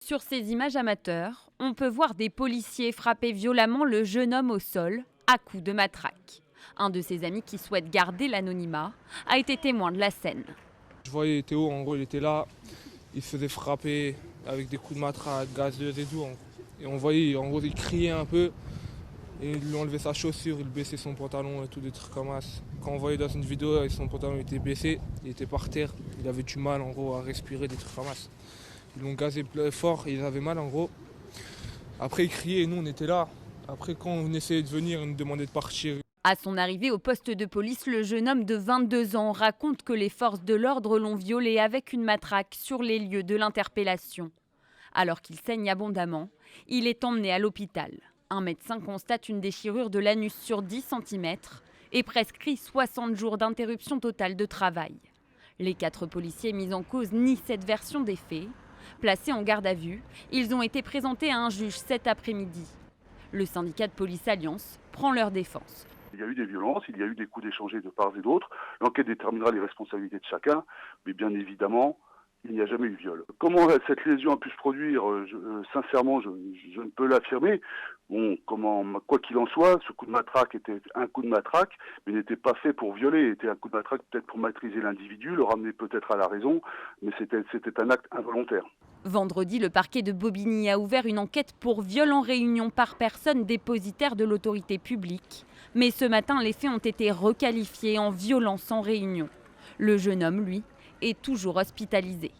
Sur ces images amateurs, on peut voir des policiers frapper violemment le jeune homme au sol à coups de matraque. Un de ses amis qui souhaite garder l'anonymat a été témoin de la scène. Je voyais Théo, en gros, il était là, il se faisait frapper avec des coups de matraque, gazeuse et tout. Et on voyait, en gros, il criait un peu, et il lui enlevait sa chaussure, il baissait son pantalon et tout, des trucs comme ça. Quand on voyait dans une vidéo, son pantalon était baissé, il était par terre, il avait du mal, en gros, à respirer, des trucs comme ça. Ils l'ont gazé fort, il avait mal, en gros. Après, il criait et nous, on était là. Après, quand on essayait de venir, on nous demandait de partir. À son arrivée au poste de police, le jeune homme de 22 ans raconte que les forces de l'ordre l'ont violé avec une matraque sur les lieux de l'interpellation. Alors qu'il saigne abondamment, il est emmené à l'hôpital. Un médecin constate une déchirure de l'anus sur 10 cm et prescrit 60 jours d'interruption totale de travail. Les 4 policiers mis en cause nient cette version des faits. Placés en garde à vue, ils ont été présentés à un juge cet après-midi. Le syndicat de police Alliance prend leur défense. Il y a eu des violences, il y a eu des coups d'échangés de part et d'autre. L'enquête déterminera les responsabilités de chacun, mais bien évidemment, il n'y a jamais eu de viol. Comment cette lésion a pu se produire, sincèrement, je ne peux l'affirmer. Bon, quoi qu'il en soit, ce coup de matraque était un coup de matraque, mais n'était pas fait pour violer. Était un coup de matraque peut-être pour maîtriser l'individu, le ramener peut-être à la raison, mais c'était un acte involontaire. Vendredi, le parquet de Bobigny a ouvert une enquête pour viol en réunion par personne dépositaire de l'autorité publique. Mais ce matin, les faits ont été requalifiés en violence en réunion. Le jeune homme, lui, est toujours hospitalisé.